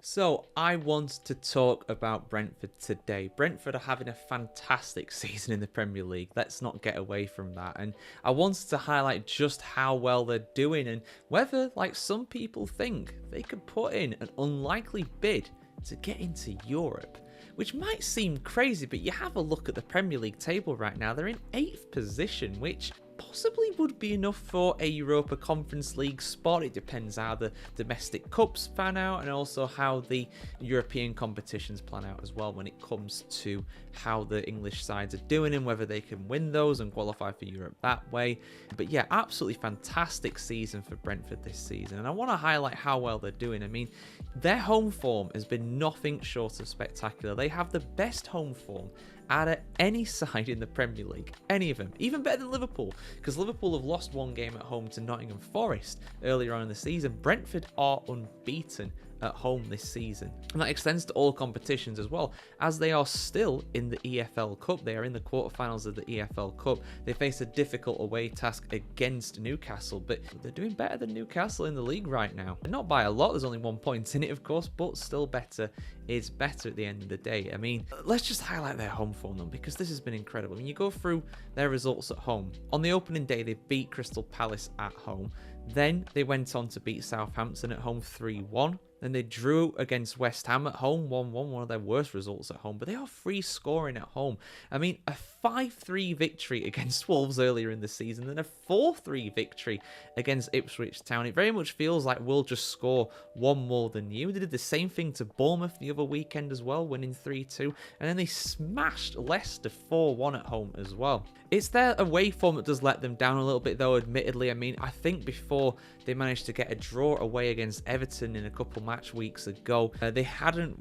So, I want to talk about Brentford today. Brentford are having a fantastic season in the Premier League. Let's not get away from that. And I wanted to highlight just how well they're doing and whether, like some people think, they could put in an unlikely bid to get into Europe. Which might seem crazy, but you have a look at the Premier League table right now. They're in 8th position, which possibly would be enough for a Europa Conference League spot. It depends how the domestic cups pan out and also how the European competitions plan out as well when it comes to how the English sides are doing and whether they can win those and qualify for Europe that way. But yeah, absolutely fantastic season for Brentford this season, and I want to highlight how well they're doing. I mean, their home form has been nothing short of spectacular. They have the best home form out of any side in the Premier League, any of them, even better than Liverpool, because Liverpool have lost one game at home to Nottingham Forest earlier on in the season. Brentford are unbeaten at home this season, and that extends to all competitions as well, as they are still in the EFL Cup. They are in the quarterfinals of the EFL Cup. They face a difficult away task against Newcastle, but they're doing better than Newcastle in the league right now. Not by a lot, there's only 1 point in it, of course, but still better is better at the end of the day. I mean, let's just highlight their home form though, because this has been incredible. I mean, you go through their results at home. On the opening day, they beat Crystal Palace at home. Then they went on to beat Southampton at home 3-1. Then they drew against West Ham at home 1-1, one of their worst results at home, but they are free scoring at home. I mean, a 5-3 victory against Wolves earlier in the season, then a 4-3 victory against Ipswich Town. It very much feels like we'll just score one more than you. They did the same thing to Bournemouth the other weekend as well, winning 3-2, and then they smashed Leicester 4-1 at home as well. It's their away form that does let them down a little bit though, admittedly. I mean, I think before they managed to get a draw away against Everton in a couple match weeks ago, they hadn't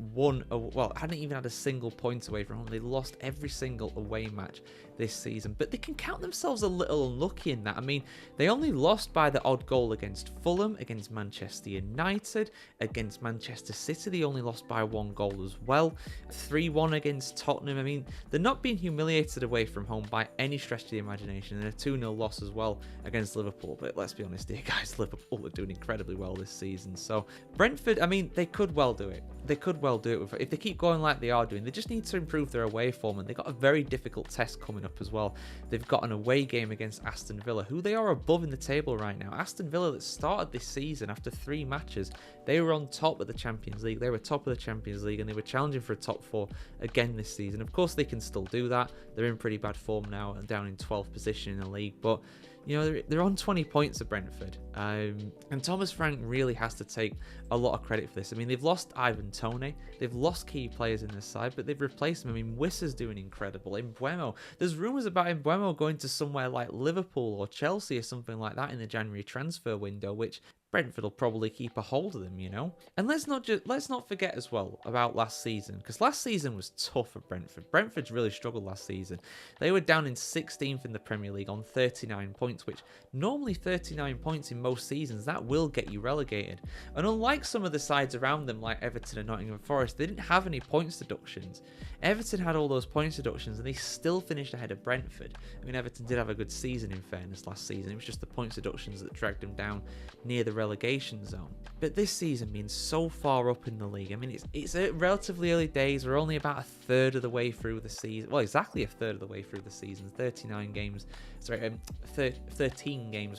hadn't even had a single point away from home. They lost every single away match this season, but they can count themselves a little unlucky in that. I mean, they only lost by the odd goal against Fulham, against Manchester United, against Manchester City. They only lost by 1 goal as well. 3-1 against Tottenham. I mean, they're not being humiliated away from home by any stretch of the imagination, and a 2-0 loss as well against Liverpool. But let's be honest here, guys, Liverpool are doing incredibly well this season. So Brentford, I mean, they could well do it. They could well do it if they keep going like they are doing. They just need to improve their away form, and they've got a very difficult test coming up as well. They've got an away game against Aston Villa, who they are above in the table right now. Aston Villa that started this season after 3 matches, they were on top of the Champions League. They were top of the Champions League, and they were challenging for a top 4 again this season. Of course, they can still do that. They're in pretty bad form now and down in 12th position in the league, but you know, they're on 20 points at Brentford. And Thomas Frank really has to take a lot of credit for this. I mean, they've lost Ivan Toney. They've lost key players in this side, but they've replaced them. I mean, Wissa's doing incredible. Mbeumo, there's rumours about Mbeumo going to somewhere like Liverpool or Chelsea or something like that in the January transfer window, which Brentford will probably keep a hold of them, you know. And let's not forget as well about last season, because last season was tough for Brentford. Brentford's really struggled last season. They were down in 16th in the Premier League on 39 points, which normally 39 points in most seasons, that will get you relegated. And unlike some of the sides around them, like Everton and Nottingham Forest, they didn't have any points deductions. Everton had all those points deductions, and they still finished ahead of Brentford. I mean, Everton did have a good season, in fairness, last season. It was just the points deductions that dragged them down near the relegation zone. But this season being so far up in the league, I mean, it's relatively early days. We're only about a third of the way through the season. Well, exactly a third of the way through the season. 13 games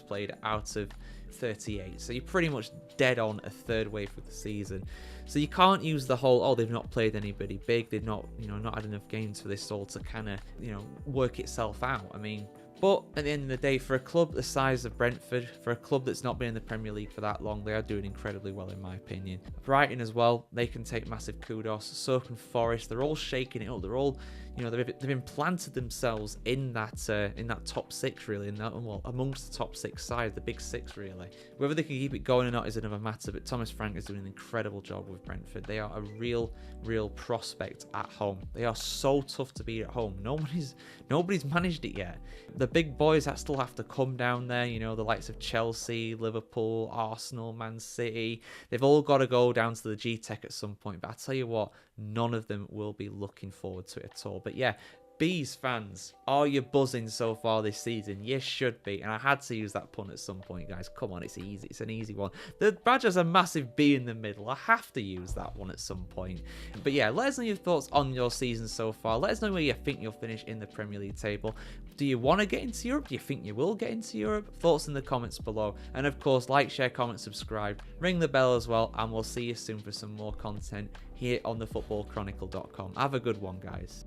played out of 38. So you're pretty much dead on a third way through the season. So you can't use the whole, oh, they've not played anybody big. They've not, not had enough games for this all to kind of, work itself out. I mean, but at the end of the day, for a club the size of Brentford, for a club that's not been in the Premier League for that long, they are doing incredibly well in my opinion. Brighton as well, they can take massive kudos. So can Forest. They're all shaking it up. They're all, they've implanted themselves in that top 6 really, amongst the top 6 sides, the big 6 really. Whether they can keep it going or not is another matter. But Thomas Frank is doing an incredible job with Brentford. They are a real prospect at home. They are so tough to beat at home. Nobody's managed it yet. The big boys that still have to come down there, the likes of Chelsea, Liverpool, Arsenal, Man City, they've all got to go down to the G-Tech at some point. But I tell you what, none of them will be looking forward to it at all. But yeah, Bees fans, are you buzzing so far this season? You should be. And I had to use that pun at some point, guys. Come on, it's easy. It's an easy one. The badge has a massive B in the middle. I have to use that one at some point. But yeah, let us know your thoughts on your season so far. Let us know where you think you'll finish in the Premier League table. Do you want to get into Europe? Do you think you will get into Europe? Thoughts in the comments below. And of course, like, share, comment, subscribe. Ring the bell as well. And we'll see you soon for some more content here on thefootballchronicle.com. Have a good one, guys.